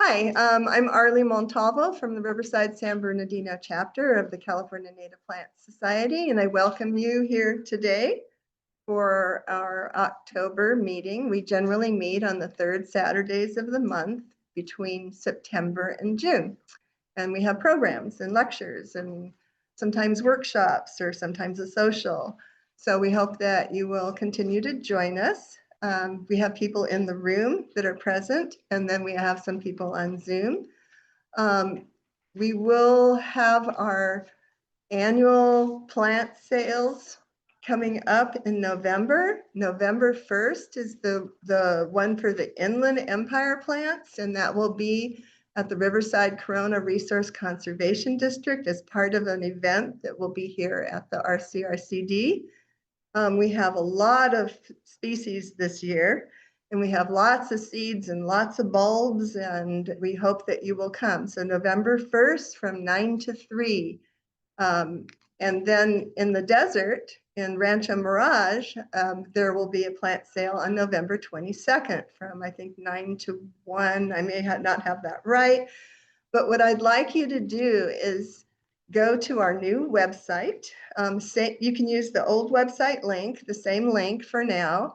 Hi, I'm Arlie Montalvo from the Riverside San Bernardino chapter of the California Native Plant Society, and I welcome you here today for our October meeting. We generally meet on the third Saturdays of the month between September and June. And we have programs and lectures and sometimes workshops or sometimes a social. So we hope that you will continue to join us. We have people in the room that are present, and then we have some people on Zoom. We will have our annual plant sales coming up in November. November 1st is the one for the Inland Empire plants, and that will be at the Riverside Corona Resource Conservation District as part of an event that will be here at the RCRCD. We have a lot of species this year, and we have lots of seeds and lots of bulbs, and we hope that you will come. So November 1st from 9 to 3. And then in the desert, in Rancho Mirage, there will be a plant sale on November 22nd from, I think, 9 to 1. I may not have that right. But what I'd like you to do is go to our new website. You can use the old website link, the same link for now.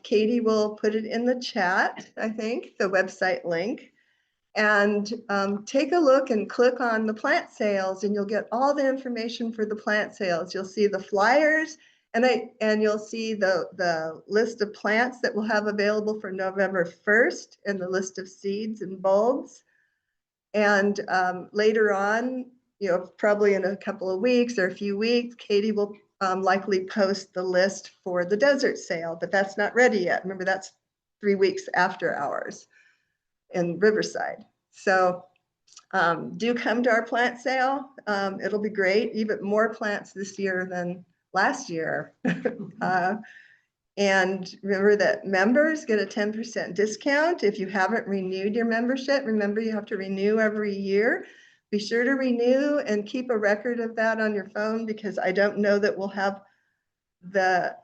Katie will put it in the chat, I think, the website link. And take a look and click on the plant sales, and you'll get all the information for the plant sales. You'll see the flyers, and you'll see the list of plants that we'll have available for November 1st, and the list of seeds and bulbs. And later on, probably in a couple of weeks or a few weeks, Katie will likely post the list for the desert sale, but that's not ready yet. Remember, that's 3 weeks after ours in Riverside. So do come to our plant sale. It'll be great. Even more plants this year than last year. And remember that members get a 10% discount if you haven't renewed your membership. Remember, you have to renew every year. Be sure to renew and keep a record of that on your phone, because I don't know that we'll have the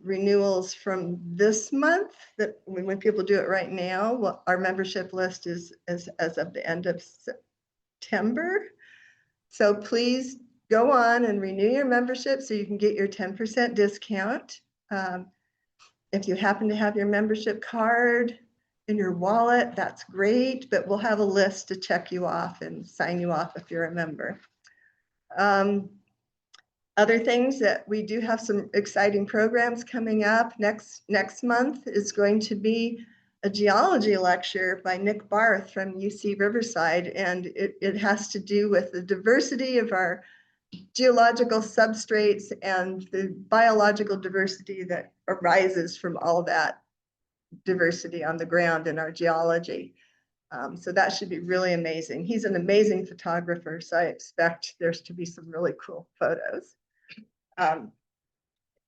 renewals from this month, that when people do it right now. Well, our membership list is as of the end of September. So please go on and renew your membership so you can get your 10% discount. If you happen to have your membership card in your wallet, that's great, but we'll have a list to check you off and sign you off if you're a member. Other things that we do have some exciting programs coming up. Next month is going to be a geology lecture by Nick Barth from UC Riverside, and it has to do with the diversity of our geological substrates and the biological diversity that arises from all that diversity on the ground in our geology. So that should be really amazing. He's an amazing photographer, so I expect there's to be some really cool photos.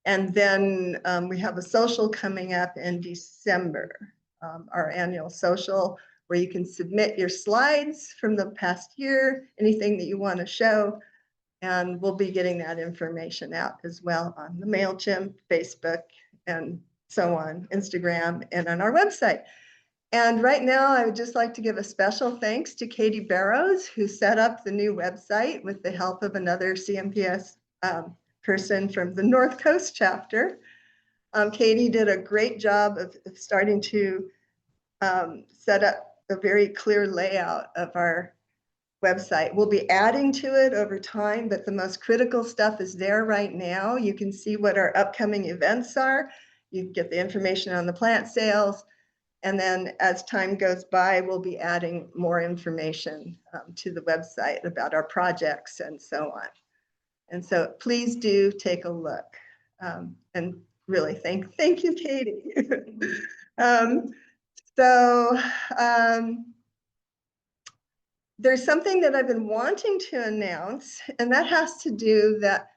And then we have a social coming up in December, our annual social, where you can submit your slides from the past year, anything that you want to show, and we'll be getting that information out as well on the MailChimp, Facebook, and so on, Instagram, and on our website. And right now, I would just like to give a special thanks to Katie Barrows, who set up the new website with the help of another CMPS person from the North Coast chapter. Katie did a great job of starting to set up a very clear layout of our website. We'll be adding to it over time, but the most critical stuff is there right now. You can see what our upcoming events are. You get the information on the plant sales. And then as time goes by, we'll be adding more information to the website about our projects and so on. And so please do take a look. And really thank you, Katie. There's something that I've been wanting to announce, and that has to do that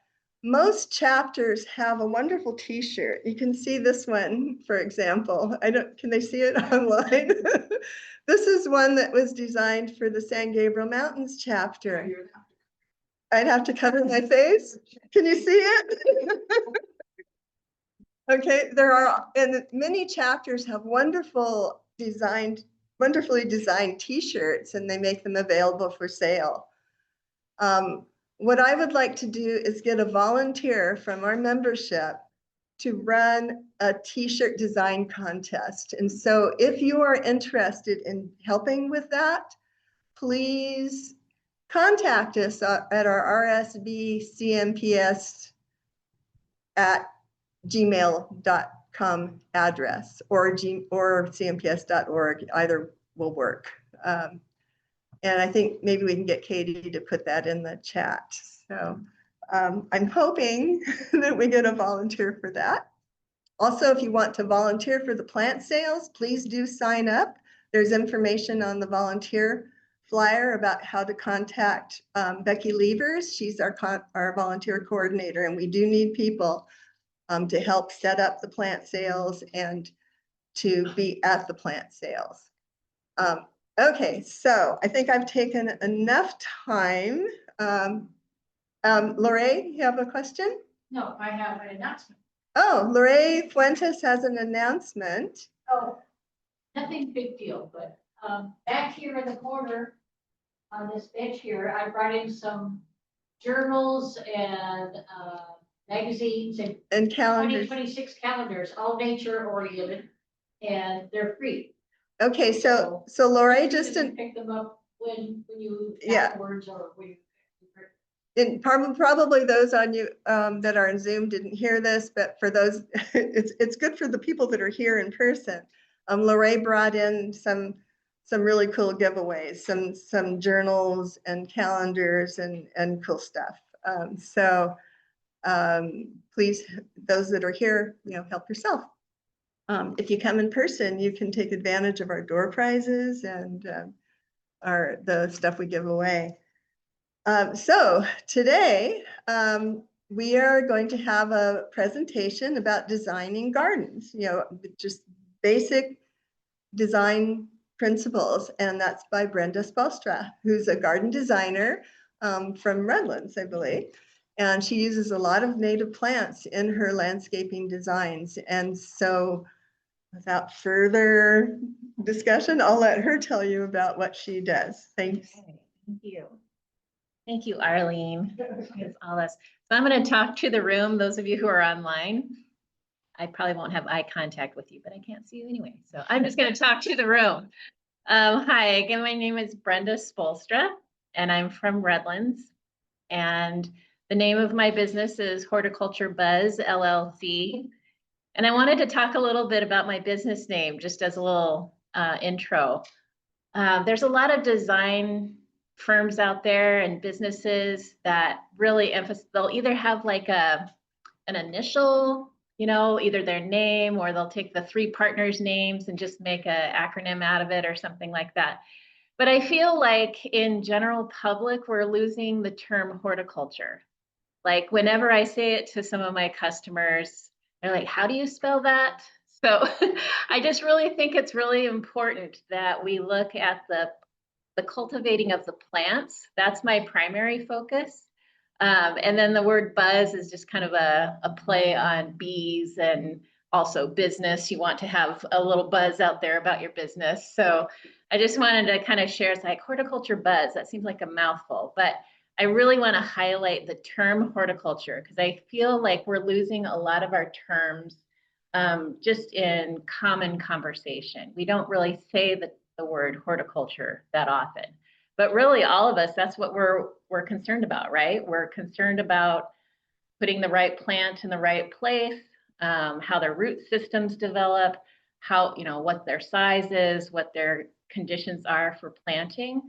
most chapters have a wonderful t-shirt. You can see this one, for example. Can they see it online? This is one that was designed for the San Gabriel Mountains chapter. I'd have to cover my face. Can you see it? Okay, and many chapters have wonderful designed wonderfully designed t-shirts, and they make them available for sale. What I would like to do is get a volunteer from our membership to run a t-shirt design contest. And so if you are interested in helping with that, please contact us at our rsbcmps@gmail.com address, or cmps.org. Either will work. And I think maybe we can get Katie to put that in the chat. So I'm hoping that we get a volunteer for that. Also, if you want to volunteer for the plant sales, please do sign up. There's information on the volunteer flyer about how to contact Becky Levers. She's our volunteer coordinator, and we do need people to help set up the plant sales and to be at the plant sales. Okay, so I think I've taken enough time. Lorraine, you have a question? No, I have an announcement. Oh, Lorraine Fuentes has an announcement. Oh, nothing big deal, but back here in the corner on this bench here, I brought in some journals and magazines and calendars. 2026 calendars, all nature oriented, and they're free. Okay, so Lorraine just pick them up when you afterwards, or when you. And probably those on you that are in Zoom didn't hear this, but for those, it's good for the people that are here in person. Lorraine brought in some really cool giveaways, some journals and calendars and cool stuff. Please, those that are here, help yourself. If you come in person, you can take advantage of our door prizes and the stuff we give away. So today, we are going to have a presentation about designing gardens, just basic design principles. And that's by Brenda Spoelstra, who's a garden designer from Redlands, I believe. And she uses a lot of native plants in her landscaping designs. And so without further discussion, I'll let her tell you about what she does. Thanks. Okay, thank you. Thank you, Arlene. All this. So I'm going to talk to the room, those of you who are online. I probably won't have eye contact with you, but I can't see you anyway. So I'm just going to talk to the room. Hi, again, my name is Brenda Spoelstra, and I'm from Redlands. And the name of my business is Horticulture Buzz, LLC. And I wanted to talk a little bit about my business name, just as a little intro. There's a lot of design firms out there and businesses that really emphasize, they'll either have like an initial, either their name, or they'll take the three partners' names and just make an acronym out of it or something like that. But I feel like in general public, we're losing the term horticulture. Like whenever I say it to some of my customers, they're like, how do you spell that? So I just really think it's really important that we look at the cultivating of the plants. That's my primary focus. And then the word buzz is just kind of a play on bees and also business. You want to have a little buzz out there about your business. So I just wanted to kind of share, it's like horticulture buzz. That seems like a mouthful, but I really want to highlight the term horticulture because I feel like we're losing a lot of our terms just in common conversation. We don't really say the word horticulture that often, but really all of us, that's what we're concerned about, right? We're concerned about putting the right plant in the right place, how their root systems develop, how, what their size is, what their conditions are for planting.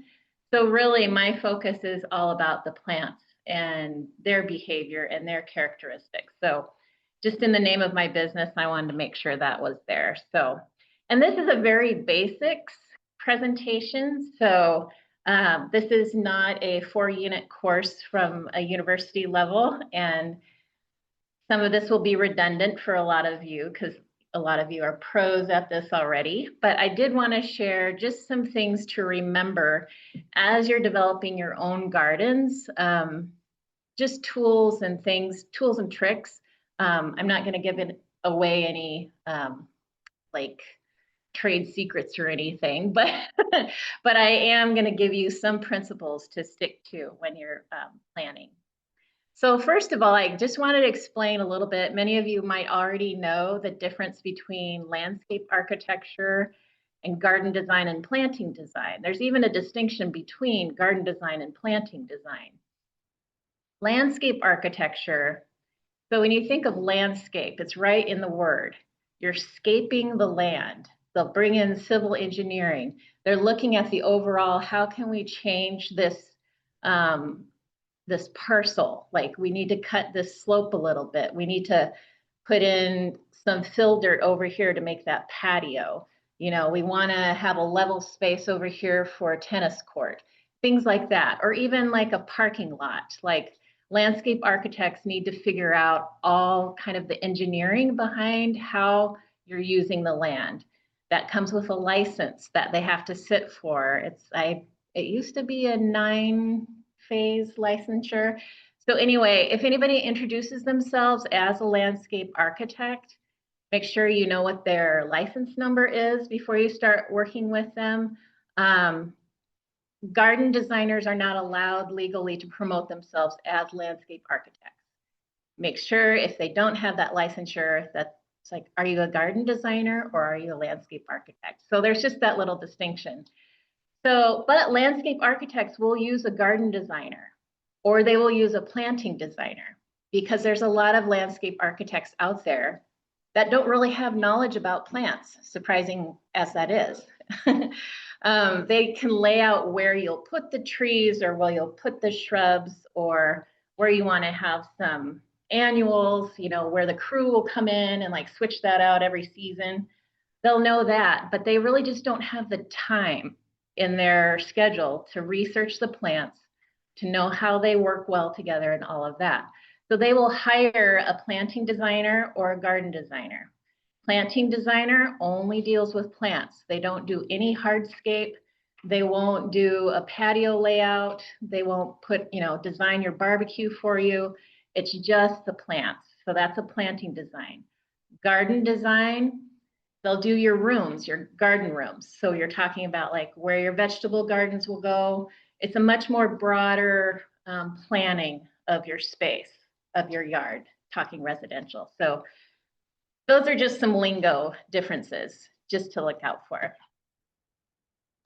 So really my focus is all about the plants and their behavior and their characteristics. So just in the name of my business, I wanted to make sure that was there. So, and this is a very basics presentation. So this is not a 4-unit course from a university level. And some of this will be redundant for a lot of you because a lot of you are pros at this already. But I did want to share just some things to remember as you're developing your own gardens, just tools and things, tools and tricks. I'm not going to give away any like trade secrets or anything, but but I am going to give you some principles to stick to when you're planning. So first of all, I just wanted to explain a little bit. Many of you might already know the difference between landscape architecture and garden design and planting design. There's even a distinction between garden design and planting design. Landscape architecture, so when you think of landscape, it's right in the word. You're scaping the land. They'll bring in civil engineering. They're looking at the overall, how can we change this this parcel? Like, we need to cut this slope a little bit. We need to put in some fill dirt over here to make that patio. You know, we want to have a level space over here for a tennis court, things like that. Or even like a parking lot. Like, landscape architects need to figure out all kind of the engineering behind how you're using the land. That comes with a license that they have to sit for. It used to be a 9-phase licensure. So anyway, if anybody introduces themselves as a landscape architect, make sure you know what their license number is before you start working with them. Garden designers are not allowed legally to promote themselves as landscape architects. Make sure if they don't have that licensure, that's like, are you a garden designer or are you a landscape architect? So there's just that little distinction. So, but landscape architects will use a garden designer or they will use a planting designer, because there's a lot of landscape architects out there that don't really have knowledge about plants, surprising as that is. They can lay out where you'll put the trees or where you'll put the shrubs, or where you want to have some annuals, you know, where the crew will come in and like switch that out every season. They'll know that, but they really just don't have the time in their schedule to research the plants, to know how they work well together and all of that. So they will hire a planting designer or a garden designer. Planting designer only deals with plants. They don't do any hardscape. They won't do a patio layout. They won't put, you know, design your barbecue for you. It's just the plants. So that's a planting design. Garden design, they'll do your rooms, your garden rooms. So you're talking about like where your vegetable gardens will go. It's a much more broader planning of your space, of your yard, talking residential. So those are just some lingo differences just to look out for.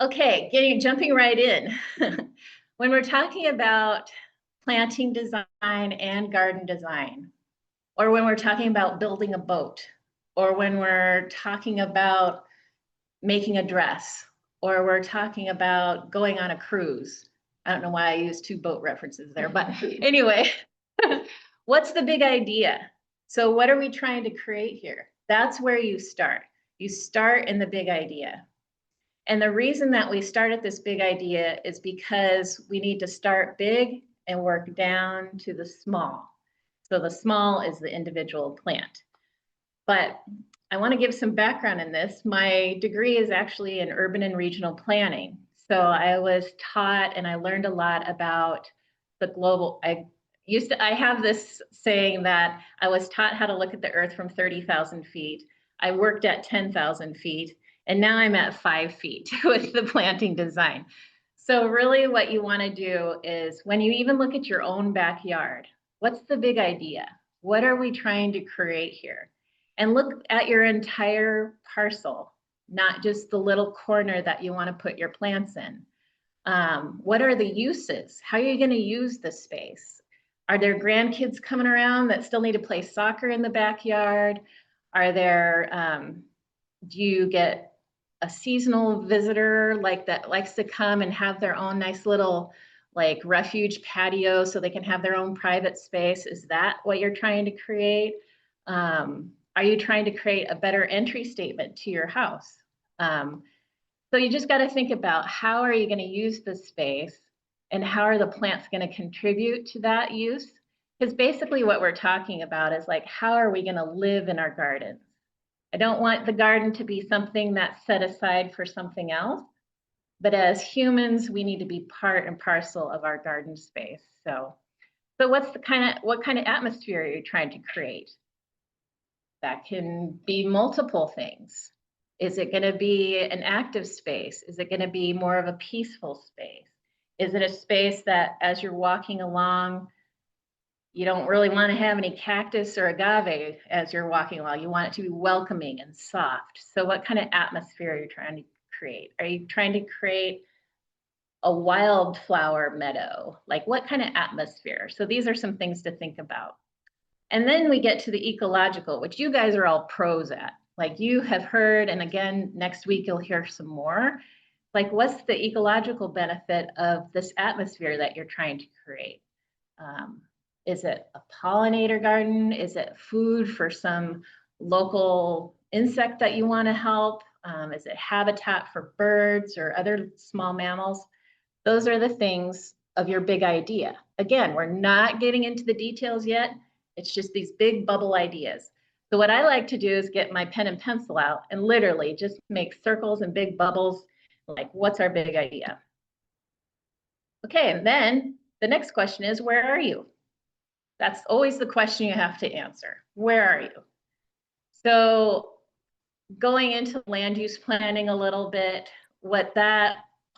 Okay, jumping right in. When we're talking about planting design and garden design, or when we're talking about building a boat, or when we're talking about making a dress, or we're talking about going on a cruise. I don't know why I used 2 boat references there, but anyway, what's the big idea? So what are we trying to create here? That's where you start. You start in the big idea. And the reason that we start at this big idea is because we need to start big and work down to the small. So the small is the individual plant. But I want to give some background in this. My degree is actually in urban and regional planning. So I was taught and I learned a lot about the global. I have this saying that I was taught how to look at the earth from 30,000 feet. I worked at 10,000 feet, and now I'm at 5 feet with the planting design. So really what you want to do is, when you even look at your own backyard, what's the big idea? What are we trying to create here? And look at your entire parcel, not just the little corner that you want to put your plants in. What are the uses? How are you going to use the space? Are there grandkids coming around that still need to play soccer in the backyard? Are there, do you get a seasonal visitor like that likes to come and have their own nice little like refuge patio so they can have their own private space? Is that what you're trying to create? Are you trying to create a better entry statement to your house? So you just got to think about, how are you going to use the space, and how are the plants going to contribute to that use? Because basically what we're talking about is like, how are we going to live in our gardens? I don't want the garden to be something that's set aside for something else, but as humans, we need to be part and parcel of our garden space. So what kind of atmosphere are you trying to create? That can be multiple things. Is it going to be an active space? Is it going to be more of a peaceful space? Is it a space that as you're walking along, you don't really want to have any cactus or agave as you're walking along? You want it to be welcoming and soft. So what kind of atmosphere are you trying to create? Are you trying to create a wildflower meadow? Like what kind of atmosphere? So these are some things to think about. And then we get to the ecological, which you guys are all pros at. Like you have heard, and again, next week you'll hear some more. Like what's the ecological benefit of this atmosphere that you're trying to create? Is it a pollinator garden? Is it food for some local insect that you want to help? Is it habitat for birds or other small mammals? Those are the things of your big idea. Again, we're not getting into the details yet. It's just these big bubble ideas. So what I like to do is get my pen and pencil out and literally just make circles and big bubbles. Like, what's our big idea? Okay, and then the next question is, where are you? That's always the question you have to answer. Where are you? So going into land use planning a little bit, what that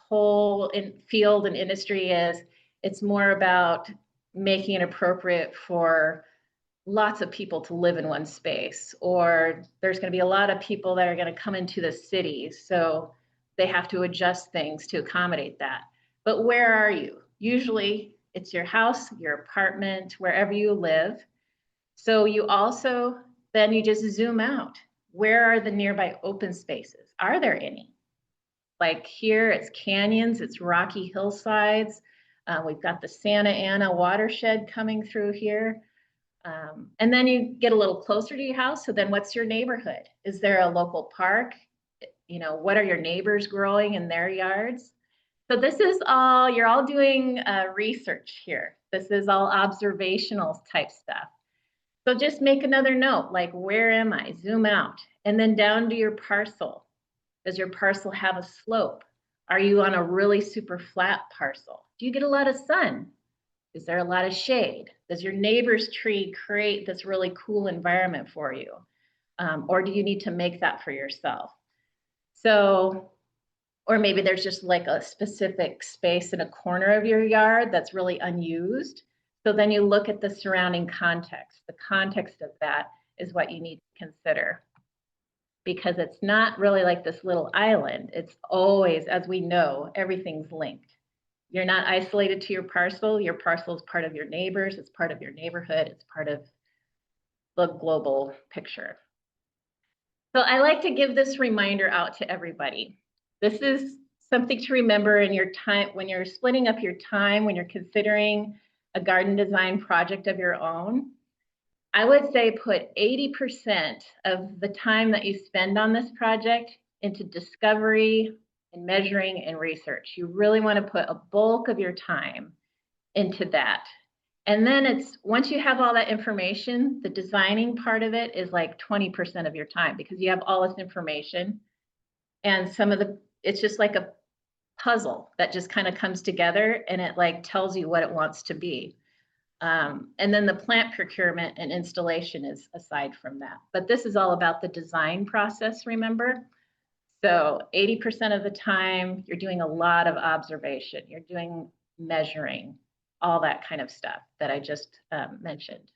whole field and industry is, it's more about making it appropriate for lots of people to live in one space, or there's going to be a lot of people that are going to come into the cities, so they have to adjust things to accommodate that. But where are you? Usually it's your house, your apartment, wherever you live. So you also, then you just zoom out. Where are the nearby open spaces? Are there any? Like here, it's canyons, it's rocky hillsides. We've got the Santa Ana watershed coming through here. And then you get a little closer to your house. So then what's your neighborhood? Is there a local park? You know, what are your neighbors growing in their yards? So this is all, you're all doing research here. This is all observational type stuff. So just make another note, like where am I? Zoom out. And then down to your parcel. Does your parcel have a slope? Are you on a really super flat parcel? Do you get a lot of sun? Is there a lot of shade? Does your neighbor's tree create this really cool environment for you? Or do you need to make that for yourself? So, or maybe there's just like a specific space in a corner of your yard that's really unused. So then you look at the surrounding context. The context of that is what you need to consider. Because it's not really like this little island. It's always, as we know, everything's linked. You're not isolated to your parcel. Your parcel is part of your neighbors. It's part of your neighborhood. It's part of the global picture. So I like to give this reminder out to everybody. This is something to remember in your time, when you're splitting up your time, when you're considering a garden design project of your own. I would say put 80% of the time that you spend on this project into discovery and measuring and research. You really want to put a bulk of your time into that. And then it's, once you have all that information, the designing part of it is like 20% of your time because you have all this information and some of the, it's just like a puzzle that just kind of comes together and it like tells you what it wants to be. And then the plant procurement and installation is aside from that. But this is all about the design process, remember? So 80% of the time, you're doing a lot of observation. You're doing measuring, all that kind of stuff that I just mentioned.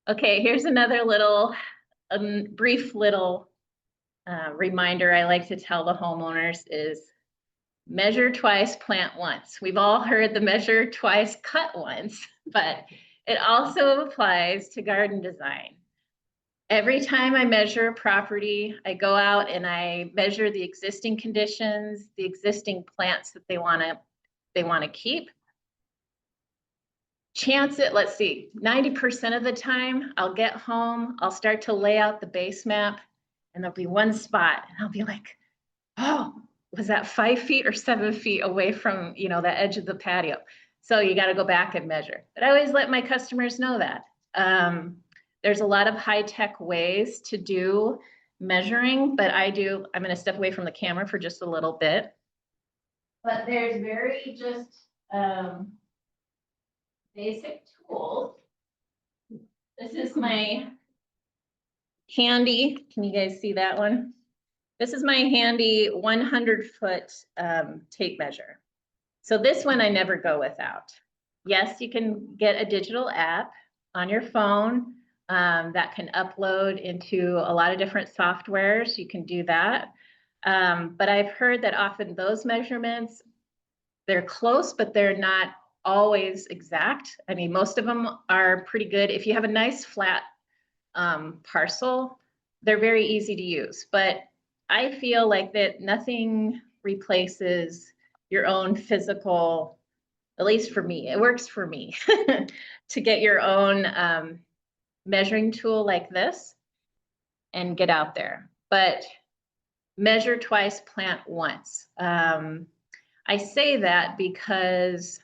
Okay, here's another little, brief little reminder I like to tell the homeowners is measure twice, plant once. We've all heard the measure twice, cut once, but it also applies to garden design. Every time I measure a property, I go out and I measure the existing conditions, the existing plants that they want to keep. Chance it, let's see, 90% of the time I'll get home, I'll start to lay out the base map and there'll be one spot and I'll be like, oh, was that 5 feet or 7 feet away from, you know, the edge of the patio? So you got to go back and measure. But I always let my customers know that. There's a lot of high-tech ways to do measuring, but I'm going to step away from the camera for just a little bit. But there's very just basic tools. This is my handy. Can you guys see that one? This is my handy 100-foot tape measure. So this one I never go without. Yes, you can get a digital app on your phone that can upload into a lot of different softwares. You can do that. But I've heard that often those measurements, they're close, but they're not always exact. I mean, most of them are pretty good. If you have a nice flat parcel, they're very easy to use. But I feel like that nothing replaces your own physical, at least for me, it works for me, to get your own measuring tool like this and get out there. But measure twice, plant once. I say that because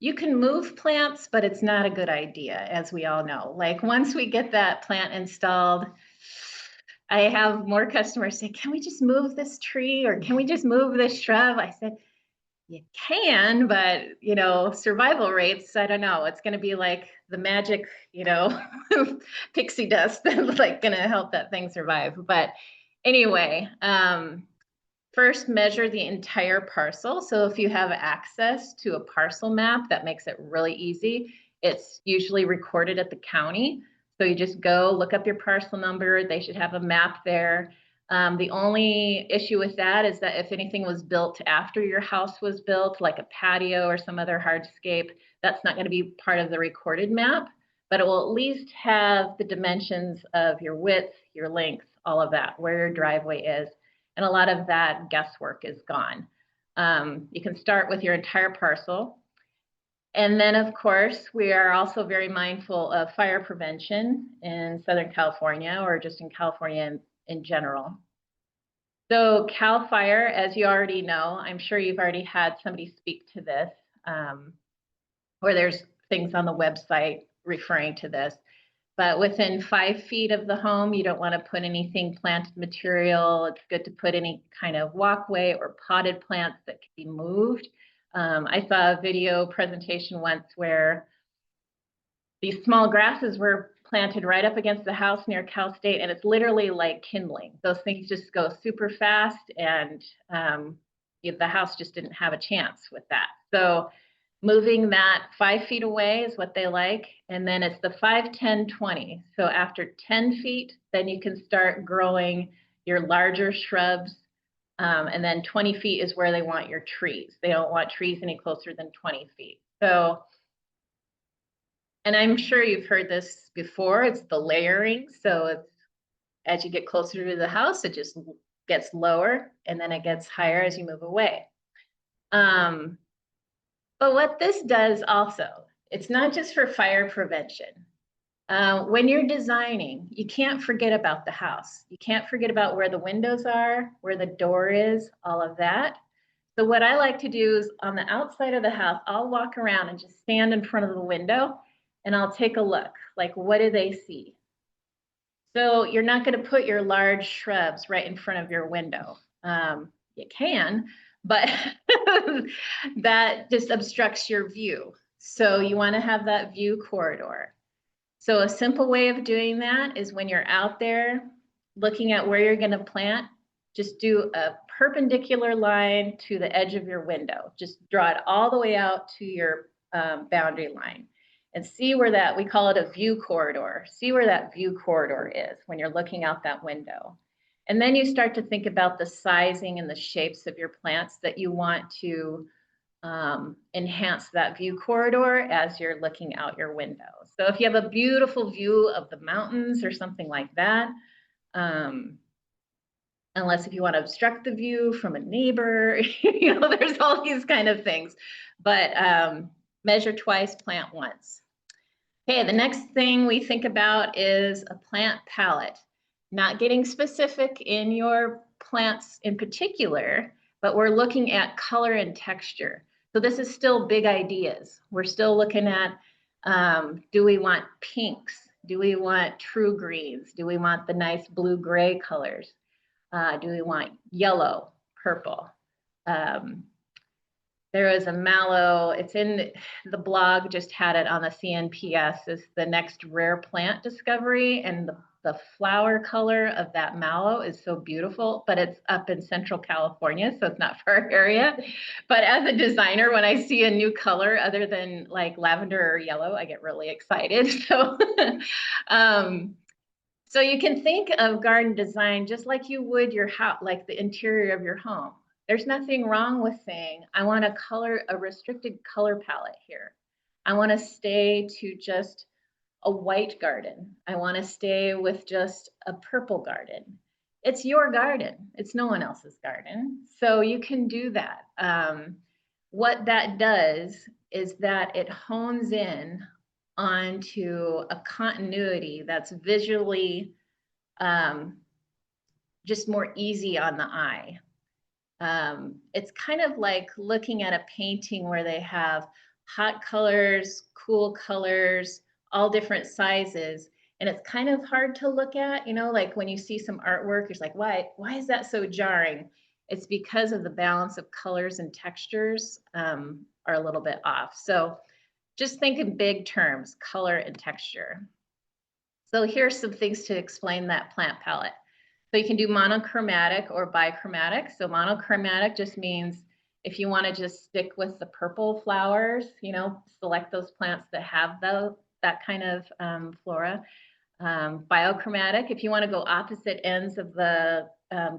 you can move plants, but it's not a good idea, as we all know. Like once we get that plant installed, I have more customers say, can we just move this tree or can we just move this shrub? I said, you can, but you know, survival rates, I don't know. It's going to be like the magic, you know, pixie dust that's like going to help that thing survive. But anyway, first measure the entire parcel. So if you have access to a parcel map, that makes it really easy. It's usually recorded at the county. So you just go look up your parcel number. They should have a map there. The only issue with that is that if anything was built after your house was built, like a patio or some other hardscape, that's not going to be part of the recorded map, but it will at least have the dimensions of your width, your length, all of that, where your driveway is. And a lot of that guesswork is gone. You can start with your entire parcel. And then, of course, we are also very mindful of fire prevention in Southern California or just in California in general. So CAL FIRE, as you already know, I'm sure you've already had somebody speak to this, or there's things on the website referring to this. But within 5 feet of the home, you don't want to put anything planted material. It's good to put any kind of walkway or potted plants that can be moved. I saw a video presentation once where these small grasses were planted right up against the house near Cal State, and it's literally like kindling. Those things just go super fast, and the house just didn't have a chance with that. So moving that 5 feet away is what they like. And then it's the 5, 10, 20. So after 10 feet, then you can start growing your larger shrubs. And then 20 feet is where they want your trees. They don't want trees any closer than 20 feet. So, and I'm sure you've heard this before, it's the layering. So it's, as you get closer to the house, it just gets lower and then it gets higher as you move away. But what this does also, it's not just for fire prevention. When you're designing, you can't forget about the house. You can't forget about where the windows are, where the door is, all of that. So what I like to do is on the outside of the house, I'll walk around and just stand in front of the window and I'll take a look, like what do they see? So you're not going to put your large shrubs right in front of your window. You can, but that just obstructs your view. So you want to have that view corridor. So a simple way of doing that is when you're out there looking at where you're going to plant, just do a perpendicular line to the edge of your window. Just draw it all the way out to your boundary line and see where that, we call it a view corridor. See where that view corridor is when you're looking out that window. And then you start to think about the sizing and the shapes of your plants that you want to enhance that view corridor as you're looking out your window. So if you have a beautiful view of the mountains or something like that, unless if you want to obstruct the view from a neighbor, you know, there's all these kind of things. But measure twice, plant once. Okay, the next thing we think about is a plant palette. Not getting specific in your plants in particular, but we're looking at color and texture. So this is still big ideas. We're still looking at, do we want pinks? Do we want true greens? Do we want the nice blue-gray colors? Do we want yellow, purple? There is a mallow, it's in the blog, just had it on the CNPS, is the next rare plant discovery. And the flower color of that mallow is so beautiful, but it's up in Central California, so it's not for our area. But as a designer, when I see a new color other than like lavender or yellow, I get really excited. So, so you can think of garden design just like you would your house, like the interior of your home. There's nothing wrong with saying, I want a restricted color palette here. I want to stay to just a white garden. I want to stay with just a purple garden. It's your garden. It's no one else's garden. So you can do that. What that does is that it hones in onto a continuity that's visually just more easy on the eye. It's kind of like looking at a painting where they have hot colors, cool colors, all different sizes. And it's kind of hard to look at, you know, like when you see some artwork, it's like, why is that so jarring? It's because of the balance of colors and textures are a little bit off. So just think in big terms, color and texture. So here's some things to explain that plant palette. So you can do monochromatic or bichromatic. So monochromatic just means if you want to just stick with the purple flowers, you know, select those plants that have that kind of flora. Biochromatic, if you want to go opposite ends of the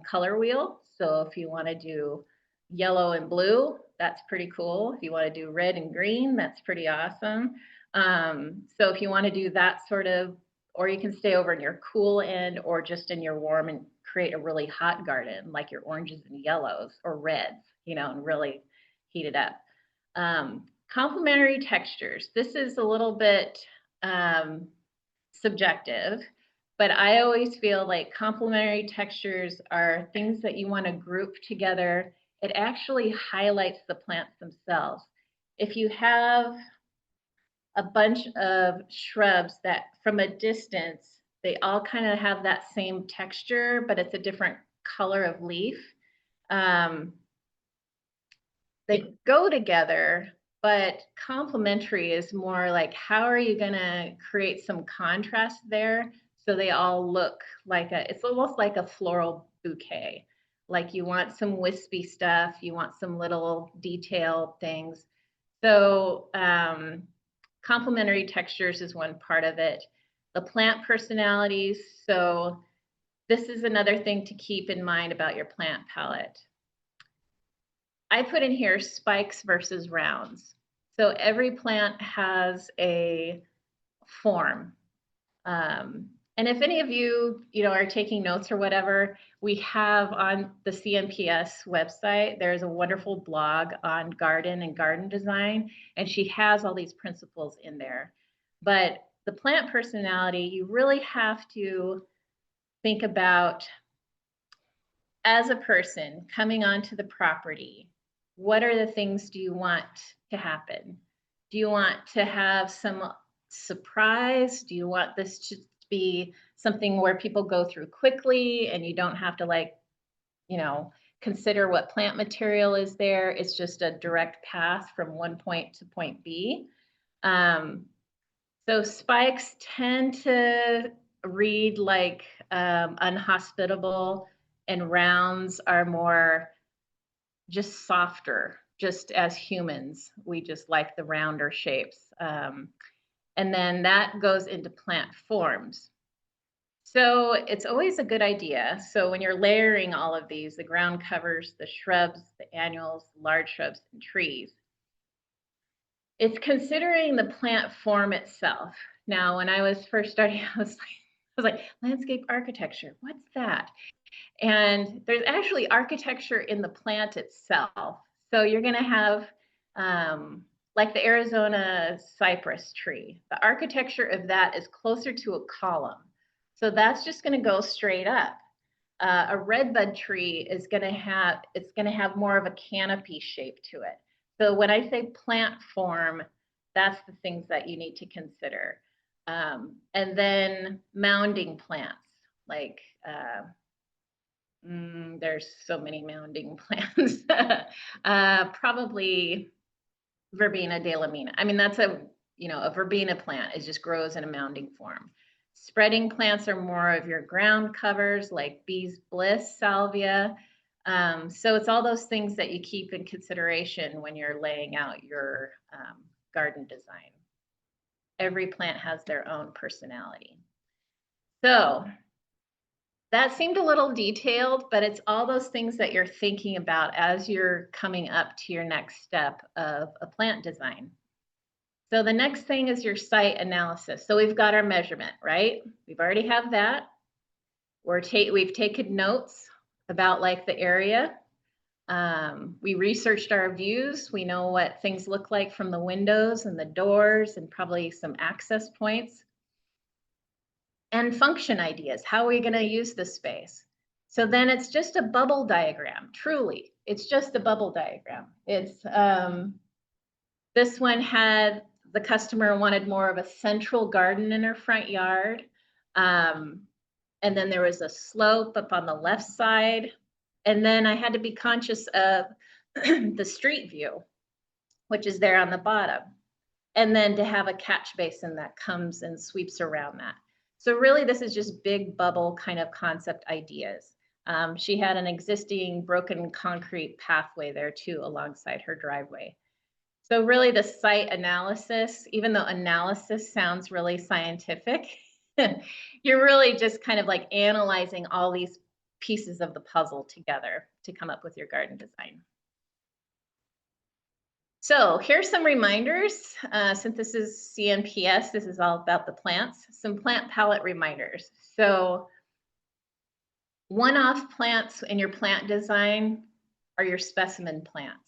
color wheel. So if you want to do yellow and blue, that's pretty cool. If you want to do red and green, that's pretty awesome. So if you want to do that sort of, or you can stay over in your cool end or just in your warm and create a really hot garden, like your oranges and yellows or reds, you know, and really heat it up. Complementary textures. This is a little bit subjective, but I always feel like complementary textures are things that you want to group together. It actually highlights the plants themselves. If you have a bunch of shrubs that from a distance, they all kind of have that same texture, but it's a different color of leaf. They go together, but complementary is more like, how are you going to create some contrast there so they all look like it's almost like a floral bouquet. Like you want some wispy stuff, you want some little detailed things. So complementary textures is one part of it. The plant personalities. So this is another thing to keep in mind about your plant palette. I put in here spikes versus rounds. So every plant has a form. And if any of you, are taking notes or whatever, we have on the CMPS website, there's a wonderful blog on garden and garden design, and she has all these principles in there. But the plant personality, you really have to think about as a person coming onto the property, what are the things do you want to happen? Do you want to have some surprise? Do you want this to be something where people go through quickly and you don't have to consider what plant material is there? It's just a direct path from one point to point B. So spikes tend to read like unhospitable, and rounds are more just softer. Just as humans, we just like the rounder shapes. And then that goes into plant forms. So it's always a good idea. So when you're layering all of these, the ground covers, the shrubs, the annuals, large shrubs, and trees, it's considering the plant form itself. Now, when I was first starting, I was like, landscape architecture, what's that? And there's actually architecture in the plant itself. So you're going to have like the Arizona cypress tree. The architecture of that is closer to a column. So that's just going to go straight up. A redbud tree is going to have more of a canopy shape to it. So when I say plant form, that's the things that you need to consider. And then mounding plants, like there's so many mounding plants. Probably Verbena de lamina. I mean, that's a verbena plant. It just grows in a mounding form. Spreading plants are more of your ground covers like bee's bliss, salvia. So it's all those things that you keep in consideration when you're laying out your garden design. Every plant has their own personality. So that seemed a little detailed, but it's all those things that you're thinking about as you're coming up to your next step of a plant design. So the next thing is your site analysis. So we've got our measurement, right? We've already have that. We've taken notes about like the area. We researched our views. We know what things look like from the windows and the doors and probably some access points. And function ideas. How are we going to use this space? So then it's just a bubble diagram. Truly, it's just a bubble diagram. It's this one had the customer wanted more of a central garden in her front yard. And then there was a slope up on the left side. And then I had to be conscious of the street view, which is there on the bottom. And then to have a catch basin that comes and sweeps around that. So really, this is just big bubble kind of concept ideas. She had an existing broken concrete pathway there too, alongside her driveway. So really the site analysis, even though analysis sounds really scientific, you're really just kind of like analyzing all these pieces of the puzzle together to come up with your garden design. So here's some reminders. Since this is CNPS, this is all about the plants, some plant palette reminders. So one-off plants in your plant design are your specimen plants.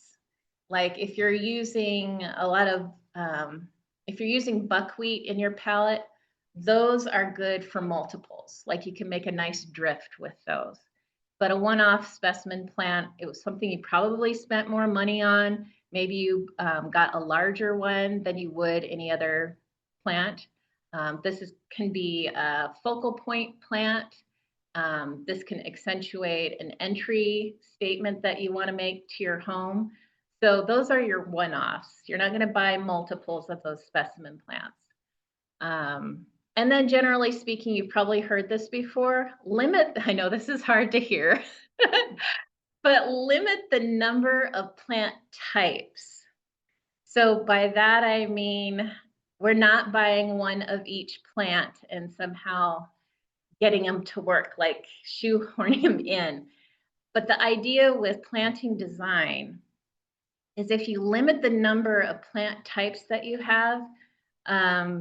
Like if you're using a lot of, if you're using buckwheat in your palette, those are good for multiples. Like you can make a nice drift with those. But a one-off specimen plant, it was something you probably spent more money on. Maybe you got a larger one than you would any other plant. Can be a focal point plant. This can accentuate an entry statement that you want to make to your home. So those are your one-offs. You're not going to buy multiples of those specimen plants. And then generally speaking, you've probably heard this before, I know this is hard to hear, but limit the number of plant types. So by that, I mean, we're not buying one of each plant and somehow getting them to work, like shoehorning them in. But the idea with planting design is if you limit the number of plant types that you have,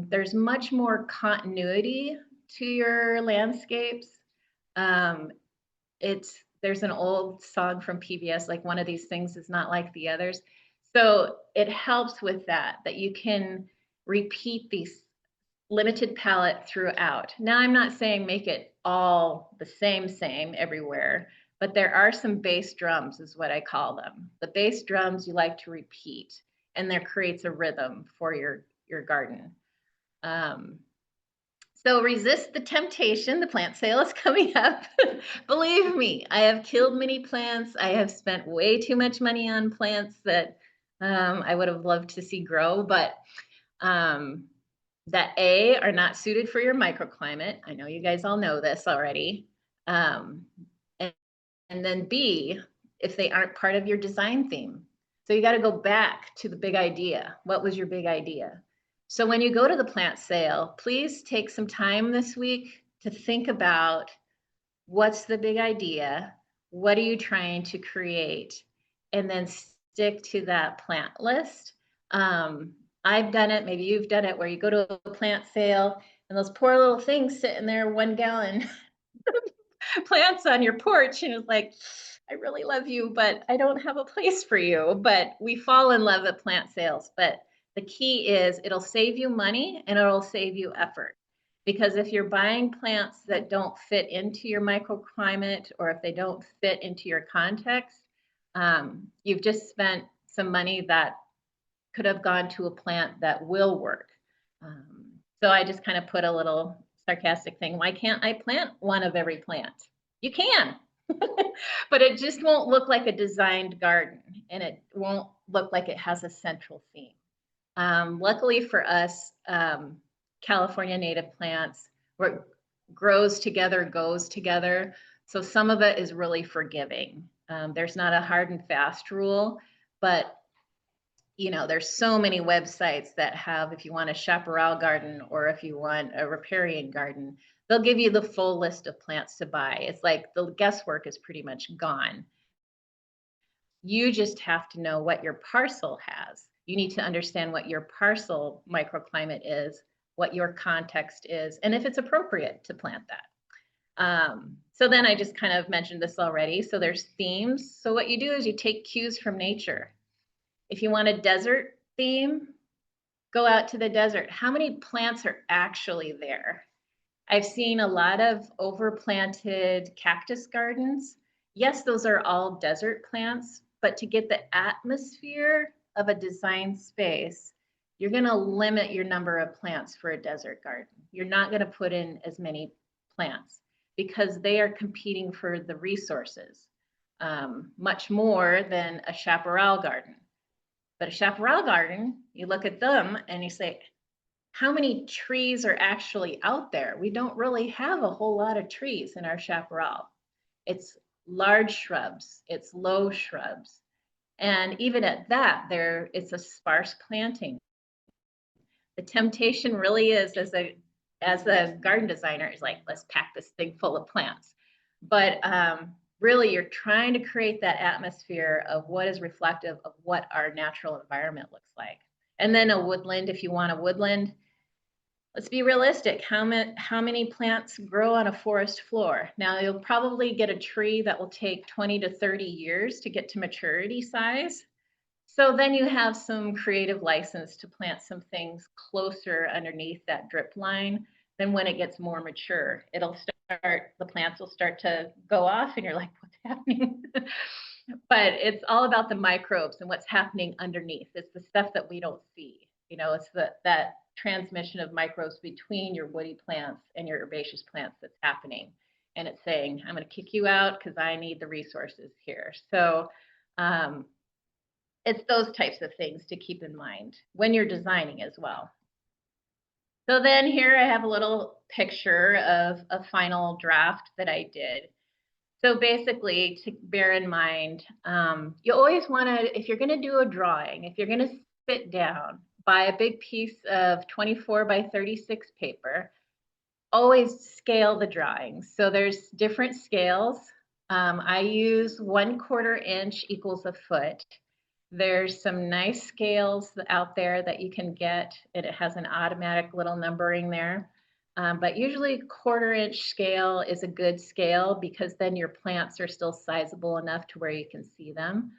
there's much more continuity to your landscapes. There's an old song from PBS, like one of these things is not like the others. So it helps with that you can repeat these limited palette throughout. Now, I'm not saying make it all the same everywhere, but there are some bass drums is what I call them. The bass drums you like to repeat, and that creates a rhythm for your garden. So resist the temptation. The plant sale is coming up. Believe me, I have killed many plants. I have spent way too much money on plants that I would have loved to see grow, but that are not suited for your microclimate. I know you guys all know this already. And then B, if they aren't part of your design theme. So you got to go back to the big idea. What was your big idea? So when you go to the plant sale, please take some time this week to think about what's the big idea? What are you trying to create? And then stick to that plant list. I've done it, maybe you've done it, where you go to a plant sale and those poor little things sitting there 1 gallon plants on your porch, and it's like, I really love you, but I don't have a place for you. But we fall in love at plant sales. But the key is it'll save you money and it'll save you effort. Because if you're buying plants that don't fit into your microclimate, or if they don't fit into your context, you've just spent some money that could have gone to a plant that will work. So I just kind of put a little sarcastic thing. Why can't I plant one of every plant? You can, but it just won't look like a designed garden, and it won't look like it has a central theme. Luckily for us, California native plants, what grows together goes together. So some of it is really forgiving. There's not a hard and fast rule, but you know, there's so many websites that have, if you want a chaparral garden or if you want a riparian garden, they'll give you the full list of plants to buy. It's like the guesswork is pretty much gone. You just have to know what your parcel has. You need to understand what your parcel microclimate is, what your context is, and if it's appropriate to plant that. So then I just kind of mentioned this already. So there's themes. So what you do is you take cues from nature. If you want a desert theme, go out to the desert. How many plants are actually there? I've seen a lot of overplanted cactus gardens. Yes, those are all desert plants, but to get the atmosphere of a design space, you're going to limit your number of plants for a desert garden. You're not going to put in as many plants because they are competing for the resources much more than a chaparral garden. But a chaparral garden, you look at them and you say, how many trees are actually out there? We don't really have a whole lot of trees in our chaparral. It's large shrubs, it's low shrubs. And even at that, it's a sparse planting. The temptation really is as a garden designer is like, let's pack this thing full of plants. But really you're trying to create that atmosphere of what is reflective of what our natural environment looks like. And then a woodland, if you want a woodland, let's be realistic. How many plants grow on a forest floor? Now you'll probably get a tree that will take 20 to 30 years to get to maturity size. So then you have some creative license to plant some things closer underneath that drip line. Then when it gets more mature, the plants will start to go off and you're like, what's happening? But it's all about the microbes and what's happening underneath. It's the stuff that we don't see. You know, it's that transmission of microbes between your woody plants and your herbaceous plants that's happening. And it's saying, I'm going to kick you out because I need the resources here. So it's those types of things to keep in mind when you're designing as well. So then here I have a little picture of a final draft that I did. So basically, to bear in mind, you always want to, if you're going to do a drawing, if you're going to sit down, buy a big piece of 24 by 36 paper, always scale the drawings. So there's different scales. I use 1/4 inch equals a foot. There's some nice scales out there that you can get, and it has an automatic little numbering there. But usually 1/4 inch scale is a good scale because then your plants are still sizable enough to where you can see them.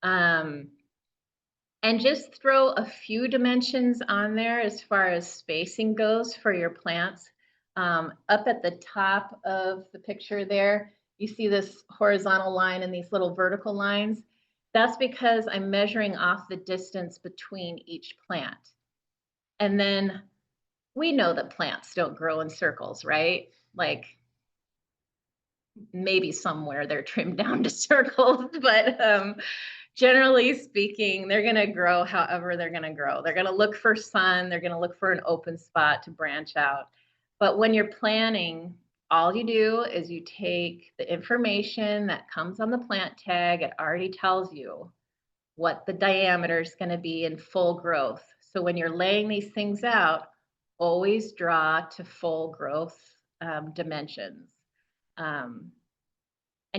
And just throw a few dimensions on there as far as spacing goes for your plants. Up at the top of the picture there, you see this horizontal line and these little vertical lines. That's because I'm measuring off the distance between each plant. And then we know that plants don't grow in circles, right? Like maybe somewhere they're trimmed down to circles, but generally speaking, they're going to grow however they're going to grow. They're going to look for sun. They're going to look for an open spot to branch out. But when you're planning, all you do is you take the information that comes on the plant tag. It already tells you what the diameter is going to be in full growth. So when you're laying these things out, always draw to full growth dimensions. And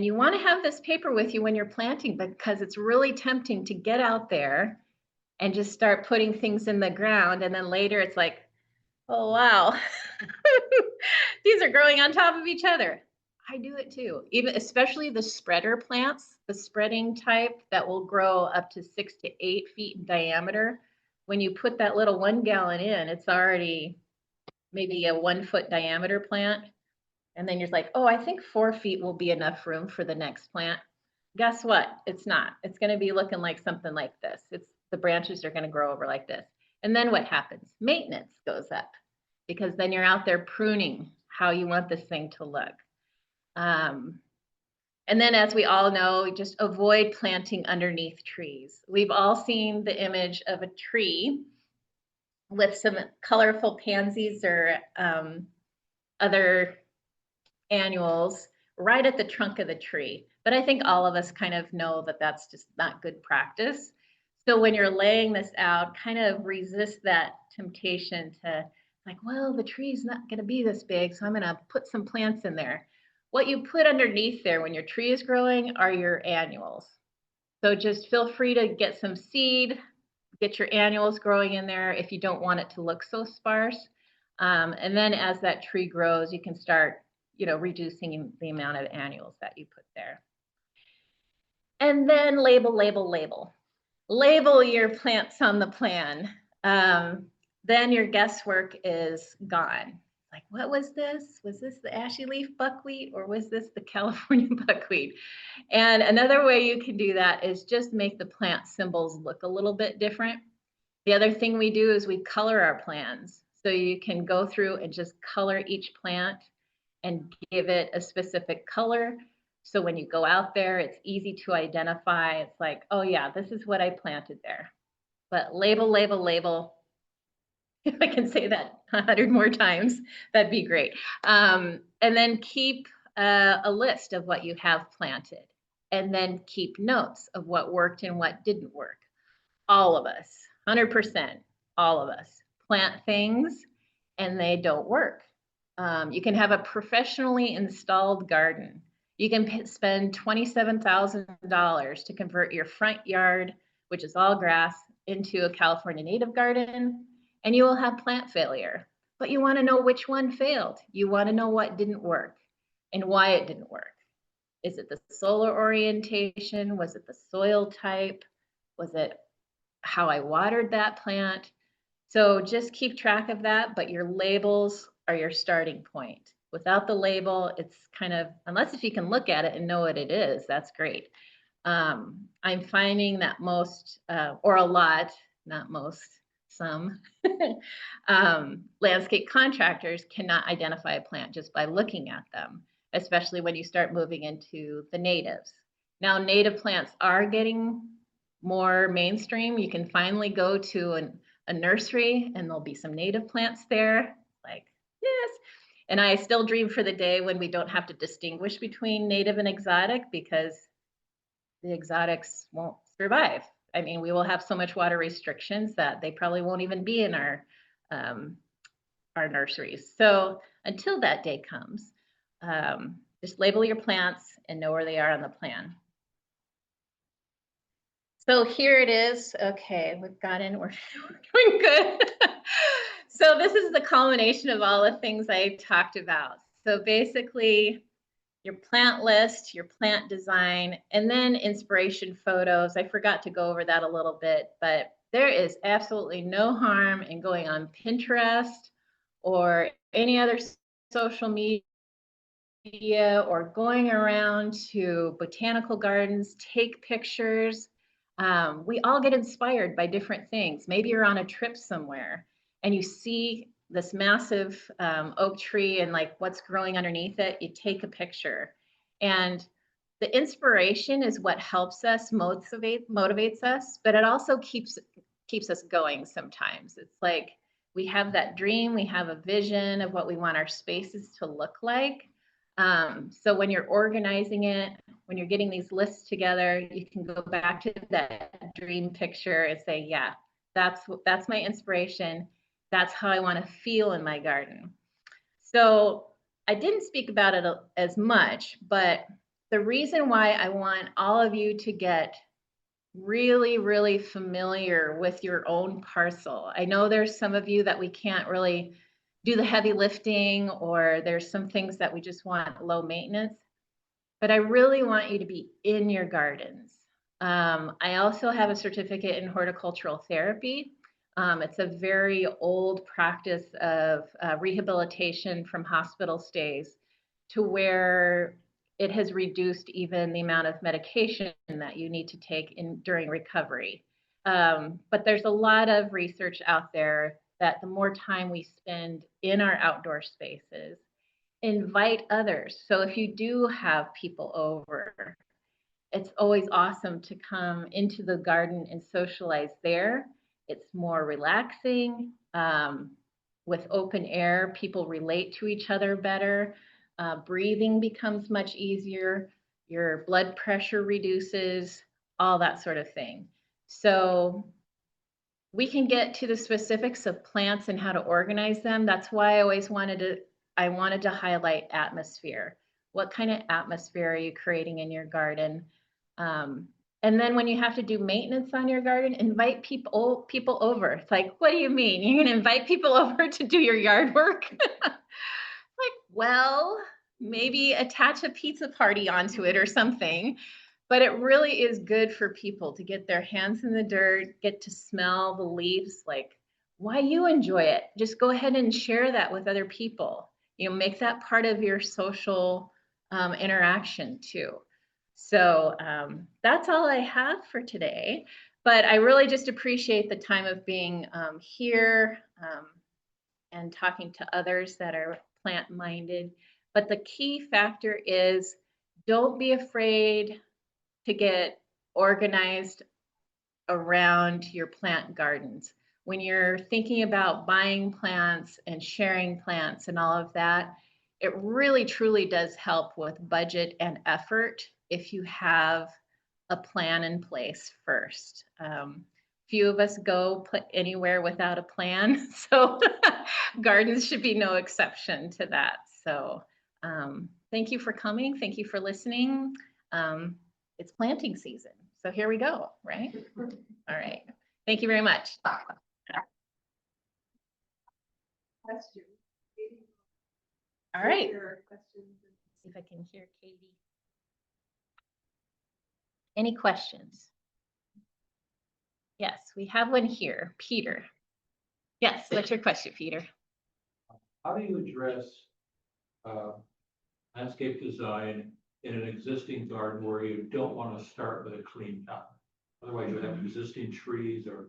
you want to have this paper with you when you're planting because it's really tempting to get out there and just start putting things in the ground. And then later it's like, oh, wow, these are growing on top of each other. I do it too, even especially the spreader plants, the spreading type that will grow up to 6 to 8 feet in diameter. When you put that little 1 gallon in, it's already maybe a 1 foot diameter plant. And then you're like, oh, I think 4 feet will be enough room for the next plant. Guess what? It's not. It's going to be looking like something like this. The branches are going to grow over like this. And then what happens? Maintenance goes up because then you're out there pruning how you want this thing to look. And then as we all know, just avoid planting underneath trees. We've all seen the image of a tree with some colorful pansies or other annuals right at the trunk of the tree. But I think all of us kind of know that that's just not good practice. So when you're laying this out, kind of resist that temptation to like, well, the tree's not going to be this big, so I'm going to put some plants in there. What you put underneath there when your tree is growing are your annuals. So just feel free to get some seed, get your annuals growing in there if you don't want it to look so sparse. And then as that tree grows, you can start, reducing the amount of annuals that you put there. And then label, label, label. Label your plants on the plan. Then your guesswork is gone. Like, what was this? Was this the ashy leaf buckwheat or was this the California buckwheat? And another way you can do that is just make the plant symbols look a little bit different. The other thing we do is we color our plans. So you can go through and just color each plant and give it a specific color. So when you go out there, it's easy to identify. It's like, oh yeah, this is what I planted there. But label, label, label. If I can say that 100 more times, that'd be great. And then keep a list of what you have planted. And then keep notes of what worked and what didn't work. All of us, 100%, all of us plant things and they don't work. You can have a professionally installed garden. You can spend $27,000 to convert your front yard, which is all grass, into a California native garden, and you will have plant failure. But you want to know which one failed. You want to know what didn't work and why it didn't work. Is it the solar orientation? Was it the soil type? Was it how I watered that plant? So just keep track of that, but your labels are your starting point. Without the label, it's kind of, unless if you can look at it and know what it is, that's great. I'm finding that most, or a lot, not most, some landscape contractors cannot identify a plant just by looking at them, especially when you start moving into the natives. Now, native plants are getting more mainstream. You can finally go to a nursery and there'll be some native plants there. Like, yes. And I still dream for the day when we don't have to distinguish between native and exotic because the exotics won't survive. I mean, we will have so much water restrictions that they probably won't even be in our nurseries. So until that day comes, just label your plants and know where they are on the plan. So here it is. Okay, we've got in, we're doing good. So this is the culmination of all the things I talked about. So basically, your plant list, your plant design, and then inspiration photos. I forgot to go over that a little bit, but there is absolutely no harm in going on Pinterest or any other social media or going around to botanical gardens, take pictures. We all get inspired by different things. Maybe you're on a trip somewhere and you see this massive oak tree and like what's growing underneath it, you take a picture. And the inspiration is what helps us, motivates us, but it also keeps us going sometimes. It's like we have that dream, we have a vision of what we want our spaces to look like. So when you're organizing it, when you're getting these lists together, you can go back to that dream picture and say, yeah, that's my inspiration. That's how I want to feel in my garden. So I didn't speak about it as much, but the reason why I want all of you to get really, really familiar with your own parcel. I know there's some of you that we can't really do the heavy lifting, or there's some things that we just want low maintenance, but I really want you to be in your gardens. I also have a certificate in horticultural therapy. It's a very old practice of rehabilitation from hospital stays to where it has reduced even the amount of medication that you need to take during recovery. But there's a lot of research out there that the more time we spend in our outdoor spaces, invite others. So if you do have people over, it's always awesome to come into the garden and socialize there. It's more relaxing. with open air, people relate to each other better. Breathing becomes much easier. Your blood pressure reduces, all that sort of thing. So we can get to the specifics of plants and how to organize them. That's why I wanted to highlight atmosphere. What kind of atmosphere are you creating in your garden? And then when you have to do maintenance on your garden, invite people over. It's like, what do you mean? You're going to invite people over to do your yard work? Like, well, maybe attach a pizza party onto it or something. But it really is good for people to get their hands in the dirt, get to smell the leaves. Like, why you enjoy it? Just go ahead and share that with other people. You know, make that part of your social interaction too. So that's all I have for today. But I really just appreciate the time of being here and talking to others that are plant-minded. But the key factor is don't be afraid to get organized around your plant gardens. When you're thinking about buying plants and sharing plants and all of that, it really truly does help with budget and effort if you have a plan in place first. Few of us go put anywhere without a plan, so gardens should be no exception to that. So thank you for coming. Thank you for listening. It's planting season. So here we go, right? All right. Thank you very much. Question. All right. There are questions. See if I can hear Katie. Any questions? Yes, we have one here. Peter. Yes, what's your question, Peter? How do you address landscape design in an existing garden where you don't want to start with a clean cut? Otherwise, you have existing trees or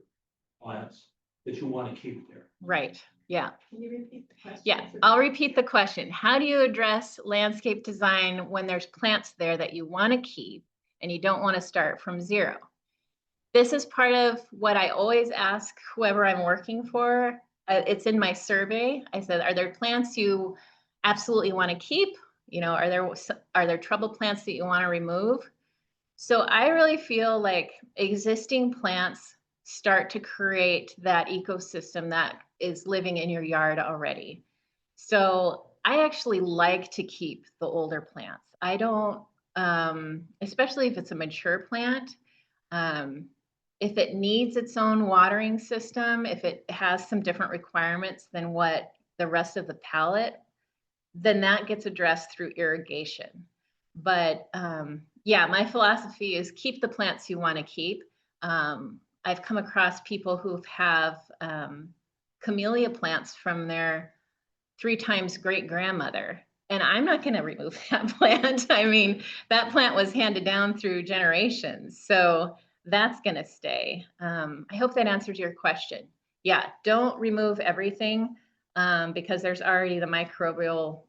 plants that you want to keep there. Right. Yeah. Can you repeat the question? Yeah, I'll repeat the question. How do you address landscape design when there's plants there that you want to keep and you don't want to start from zero? This is part of what I always ask whoever I'm working for. It's in my survey. I said, are there plants you absolutely want to keep? You know, are there trouble plants that you want to remove? So I really feel like existing plants start to create that ecosystem that is living in your yard already. So I actually like to keep the older plants. I don't, especially if it's a mature plant. If it needs its own watering system, if it has some different requirements than what the rest of the palette, then that gets addressed through irrigation. But yeah, my philosophy is keep the plants you want to keep. I've come across people who have camellia plants from their 3 times great grandmother. And I'm not going to remove that plant. I mean, that plant was handed down through generations. So that's going to stay. I hope that answers your question. Yeah, don't remove everything because there's already the microbial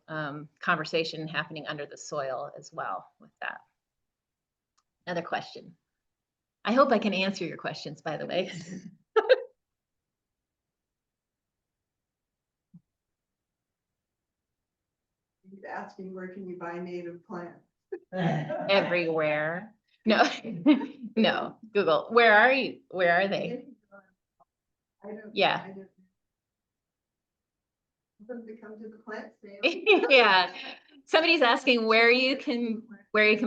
conversation happening under the soil as well with that. Another question. I hope I can answer your questions, by the way. He's asking, where can you buy native plants? Everywhere. No, no, Google. Where are you? Where are they? I don't. Yeah. I don't know. Them to come to the plant sale. Yeah. Somebody's asking where you can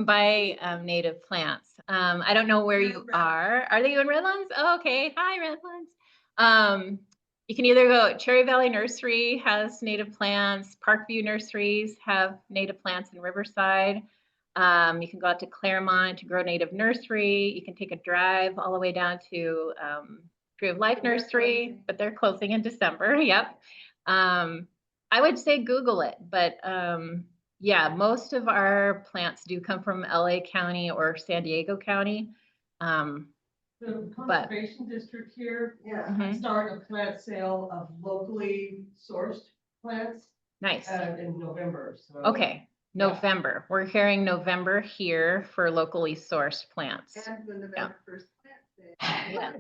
buy native plants. I don't know where you are. Are they in Redlands? Oh, okay. Hi, Redlands. You can either go, Cherry Valley Nursery has native plants. Parkview Nurseries have native plants in Riverside. You can go out to Claremont to Grow Native Nursery. You can take a drive all the way down to Tree of Life Nursery, but they're closing in December. Yep. I would say Google it, but yeah, most of our plants do come from LA County or San Diego County. The conservation district here Yeah. start a plant sale of locally sourced plants Nice. in November. So Okay, November. We're hearing November here for locally sourced plants. And the November 1st plant Yeah.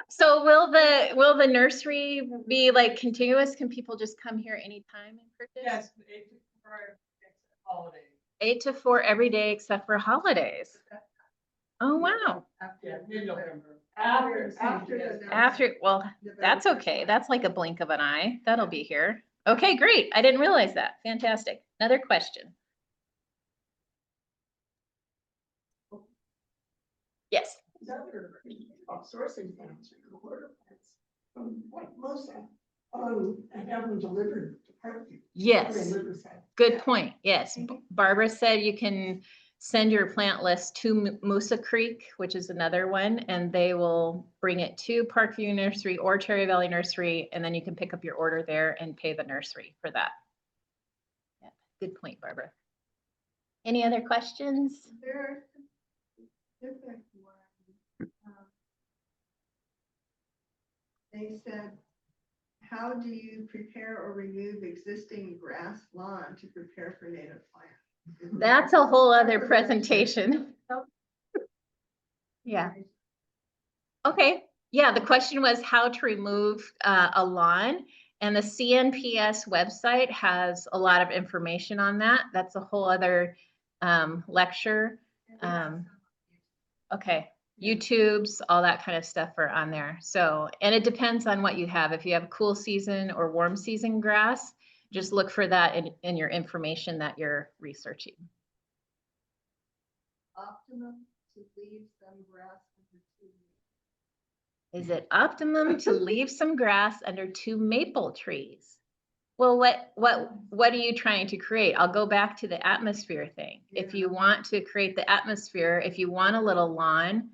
So will the nursery be like continuous? Can people just come here anytime and purchase? Yes, 8 to 4 holiday. 8 to 4 every day except for holidays. Oh, wow. Yeah, mid-November. After, well, that's okay. That's like a blink of an eye. That'll be here. Okay, great. I didn't realize that. Fantastic. Another question. Yes. Sourcing plants or quarter plants from Point Mosa, and have them delivered to Parkview. Yes. Good point. Yes. Barbara said you can send your plant list to Moosa Creek, which is another one, and they will bring it to Parkview Nursery or Cherry Valley Nursery, and then you can pick up your order there and pay the nursery for that. Yeah, good point, Barbara. Any other questions? There, different one. They said, how do you prepare or remove existing grass lawn to prepare for native plants? That's a whole other presentation. Yeah. Okay. Yeah, the question was how to remove a lawn, and the CNPS website has a lot of information on that. That's a whole other lecture. Okay. YouTubes, all that kind of stuff are on there. So, and it depends on what you have. If you have cool season or warm season grass, just look for that in your information that you're researching. Optimum to leave some grass under 2 Is it optimum to leave some grass under 2 maple trees? Well, what are you trying to create? I'll go back to the atmosphere thing. If you want to create the atmosphere, if you want a little lawn,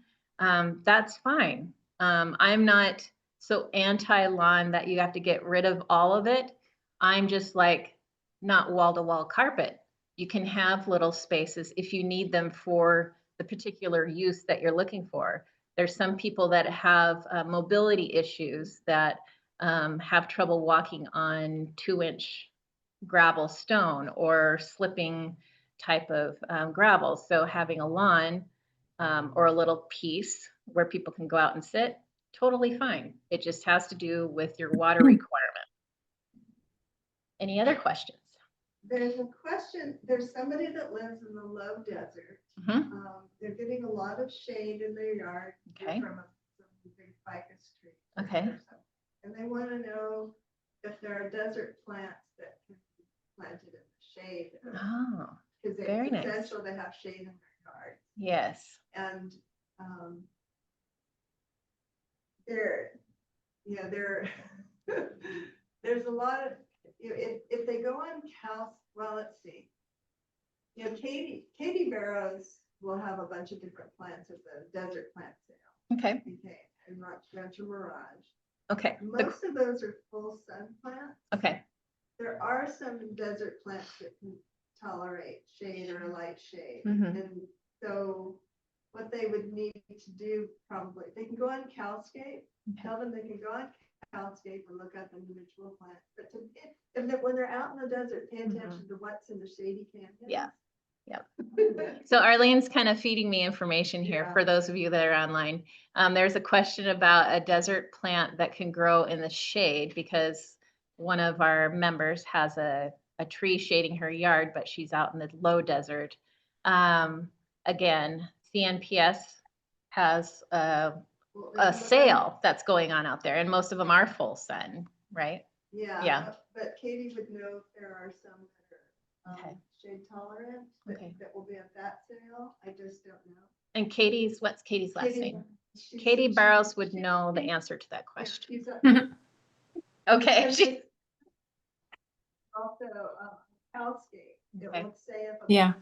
that's fine. I'm not so anti-lawn that you have to get rid of all of it. I'm just like, not wall-to-wall carpet. You can have little spaces if you need them for the particular use that you're looking for. There's some people that have mobility issues that have trouble walking on 2-inch gravel stone or slipping type of gravel. So having a lawn or a little piece where people can go out and sit, totally fine. It just has to do with your water requirement. Any other questions? There's a question, there's somebody that lives in the low desert. Mhm. They're getting a lot of shade in their yard. Okay. From some big ficus tree. Okay. And they want to know if there are desert plants that can be planted in the shade. Oh, Because very it's nice. essential to have shade in their yard. yes. And there's a lot of, if they go on well, let's see. Katie Barrows will have a bunch of different plants at the desert plant sale. Okay. Okay, and Rancho Mirage. Okay. Most of those are full sun plants. Okay. There are some desert plants that can tolerate shade or a light shade. Mhm. And so what they would need to do probably, they can go on Calscape, tell them they can go on Calscape and look up individual plants. But when they're out in the desert, pay attention to what's in the shady canyons. Yeah. So Arlene's kind of feeding me information here Yeah. for those of you that are online. There's a question about a desert plant that can grow in the shade because one of our members has a tree shading her yard, but she's out in the low desert. Again, CNPS has a sale that's going on out there, and most of them are full sun, right? Yeah. But Katie would know if there are some that are Okay. shade tolerant that will be at that sale. I just don't know. And what's Katie's last name? She's- Katie she- Barrows would she- know the answer to that question. She's Okay. she- also Calscape. It Okay. will say if. Yeah.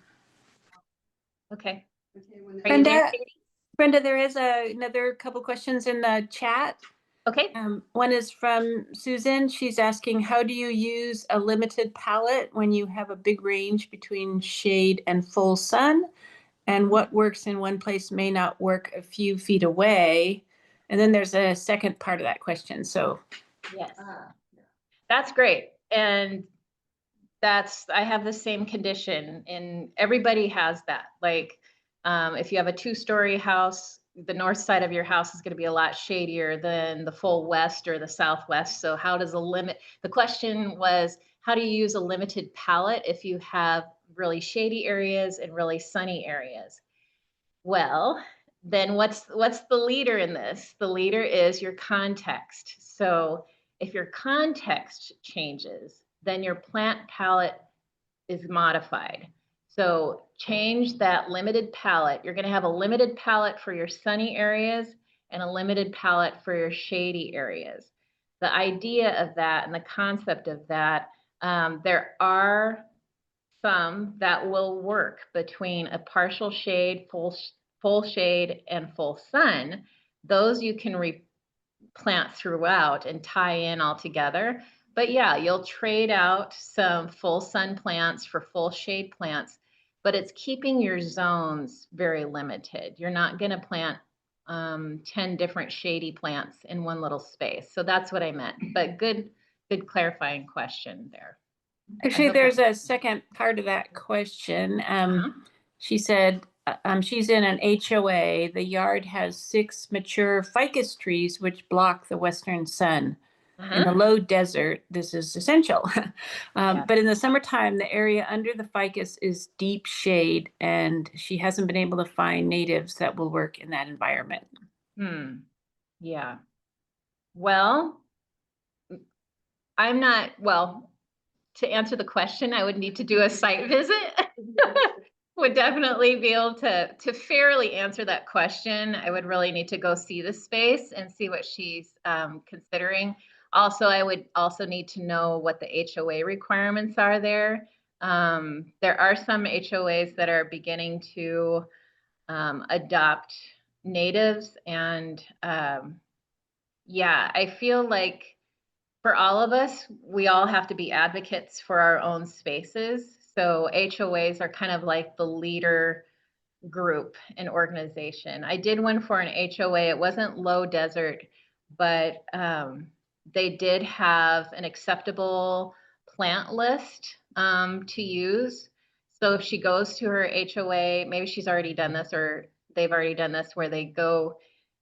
Okay. Okay, when Are you there, Brenda, Katie? Brenda, there is another couple questions in the chat. Okay. One is from Susan. She's asking, how do you use a limited palette when you have a big range between shade and full sun? And what works in one place may not work a few feet away. And then there's a second part of that question. So Yes. yeah. That's great. And I have the same condition and everybody has that. Like, if you have a 2-story house, the north side of your house is going to be a lot shadier than the full west or the southwest. So how does the question was, how do you use a limited palette if you have really shady areas and really sunny areas? Well, then what's the leader in this? The leader is your context. So if your context changes, then your plant palette is modified. So change that limited palette. You're going to have a limited palette for your sunny areas and a limited palette for your shady areas. The idea of that and the concept of that, there are some that will work between a partial shade, full shade, and full sun. Those you can replant throughout and tie in all together. But yeah, you'll trade out some full sun plants for full shade plants, but it's keeping your zones very limited. You're not going to plant 10 different shady plants in one little space. So that's what I meant. But good clarifying question there. Actually, hope there's a second part of that question. She said she's in an HOA. The yard has 6 mature ficus trees which block the western sun. In the low desert, this is essential. But in the summertime, the area under the ficus is deep shade, and she hasn't been able to find natives that will work in that environment. Yeah. Well, to answer the question, I would need to do a site visit. Would definitely be able to fairly answer that question. I would really need to go see the space and see what she's considering. Also, I would also need to know what the HOA requirements are there. There are some HOAs that are beginning to adopt natives, and yeah, I feel like for all of us, we all have to be advocates for our own spaces. So HOAs are kind of like the leader group and organization. I did one for an HOA. It wasn't low desert, but they did have an acceptable plant list to use. So if she goes to her HOA, maybe she's already done this or they've already done this, where they go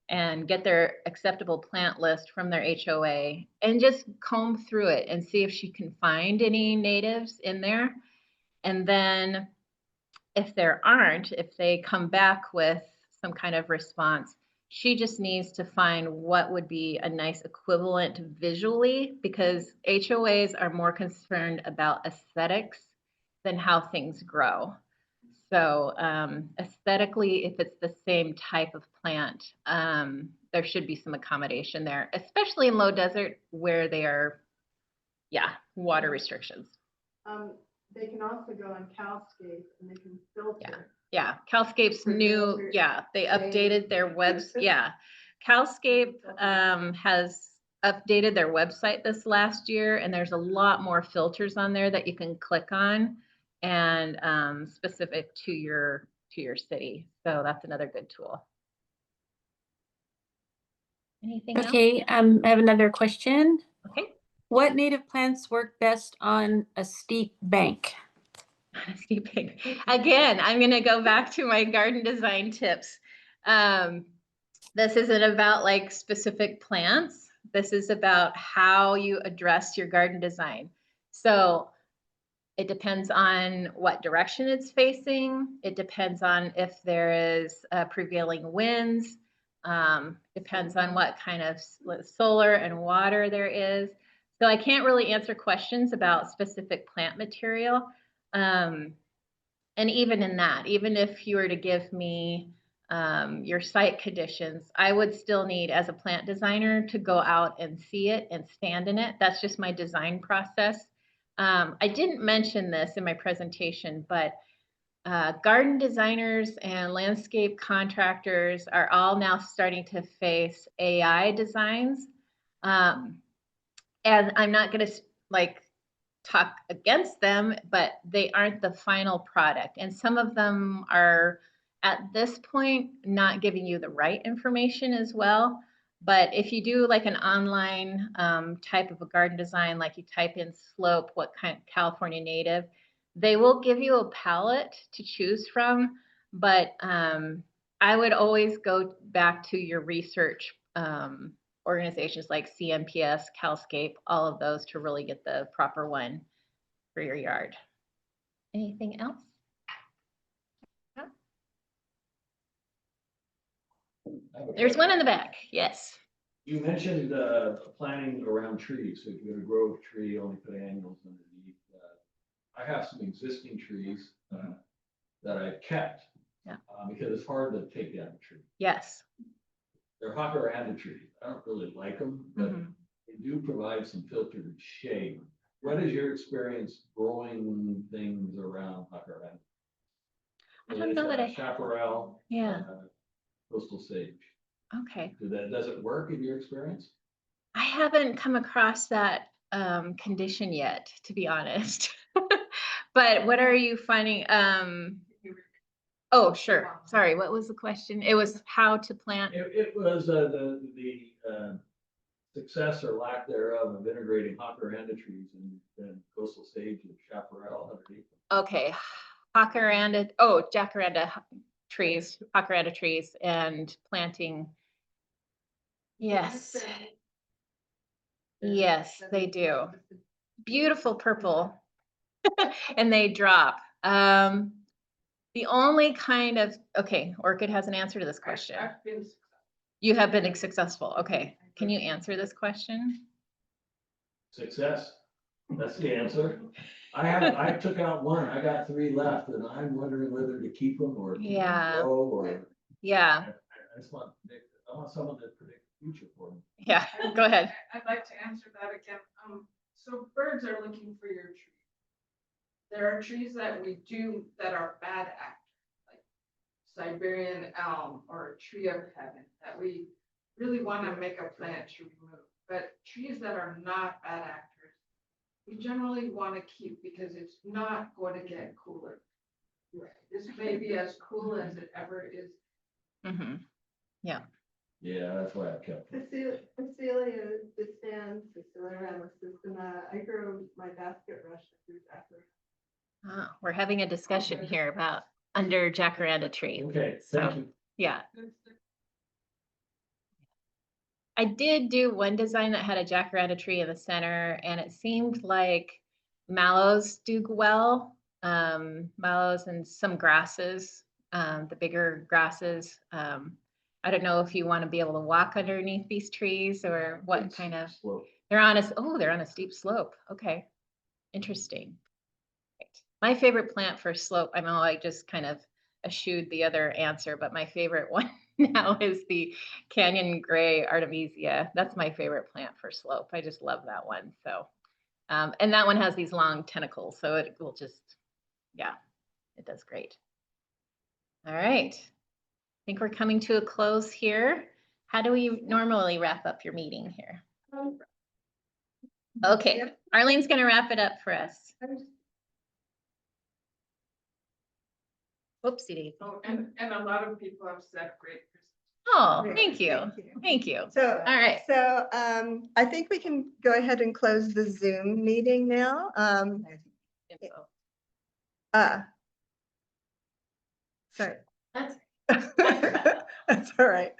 and get their acceptable plant list from their HOA and just comb through it and see if she can find any natives in there. And then if there aren't, if they come back with some kind of response, she just needs to find what would be a nice equivalent visually, because HOAs are more concerned about aesthetics than how things grow. So aesthetically, if it's the same type of plant, there should be some accommodation there, especially in low desert where they are, water restrictions. They can also go on Calscape and they can filter. Yeah, Calscape's new, they updated their website. Calscape has updated their website this last year, and there's a lot more filters on there that you can click on and specific to your city. So that's another good tool. Anything else? Okay, I have another question. Okay. What native plants work best on a steep bank? Steep bank. Again, I'm going to go back to my garden design tips. This isn't about like specific plants. This is about how you address your garden design. So it depends on what direction it's facing. It depends on if there is prevailing winds. Depends on what kind of solar and water there is. So I can't really answer questions about specific plant material. And even in that, even if you were to give me your site conditions, I would still need, as a plant designer, to go out and see it and stand in it. That's just my design process. I didn't mention this in my presentation, but garden designers and landscape contractors are all now starting to face AI designs. And I'm not going to talk against them, but they aren't the final product. And some of them are at this point not giving you the right information as well. But if you do like an online type of a garden design, like you type in slope, what kind of California native, they will give you a palette to choose from. But I would always go back to your research organizations like CMPS, CalScape, all of those to really get the proper one for your yard. Anything else? There's one in the back. Yes. You mentioned planting around trees, so if you're gonna grow a tree, only put annuals underneath. I have some existing trees that I've kept. Yeah. Because it's hard to take down a tree. Yes. They're jacaranda trees. I don't really like them, but Mhm. they do provide some filtered shade. What is your experience growing things around jacaranda? I don't know that I. Chaparral. Yeah. Coastal sage. Okay. Does it work in your experience? I haven't come across that condition yet, to be honest. But what are you finding? Oh, sure. Sorry, what was the question? It was how to plant. It was the success or lack thereof of integrating jacaranda trees and coastal sage and chaparral underneath them. Okay, jacaranda trees and planting. Yes. Yes, they do. Beautiful purple. And they drop. The only kind of, okay, Orchid has an answer to this question. You have been successful. Okay. Can you answer this question? Success. That's the answer. I took out one. I got 3 left, and I'm wondering whether to keep them or Yeah. grow or. Yeah. I just want I want someone to predict the future for me. Yeah. Go ahead. I'd like to answer that again. So birds are looking for your tree. There are trees that are bad actors, like Siberian elm or tree of heaven, that we really want to make a plant to remove. But trees that are not bad actors, we generally want to keep because it's not going to get cooler. Right. This may be as cool as it ever is. Mm-hmm. Yeah. Yeah, that's why I kept them. Cecilia distans, Cecilia ramosystema. I grow my basket rush through jacaranda. We're having a discussion here about under jacaranda tree. Okay, thank you. Yeah. I did do one design that had a jacaranda tree in the center, and it seemed like mallows do well. Mallows and some grasses, the bigger grasses. I don't know if you want to be able to walk underneath these trees or what It's kind of. slow. They're on a steep slope. Okay, interesting. Right. My favorite plant for slope. I know I just kind of eschewed the other answer, but my favorite one now is the Canyon Gray Artemisia. That's my favorite plant for slope. I just love that one. So, and that one has these long tentacles, so it will just, yeah, it does great. All right. I think we're coming to a close here. How do we normally wrap up your meeting here? Okay, Yep. Arlene's going to wrap it up for us. Whoopsie daisy. Oh, and a lot of people have said great. Oh, Great, thank you. thank you. Thank you. So, All right. So I think we can go ahead and close the Zoom meeting now. Sorry. That's That's all right.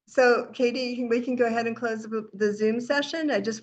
So Katie, we can go ahead and close the Zoom session. I just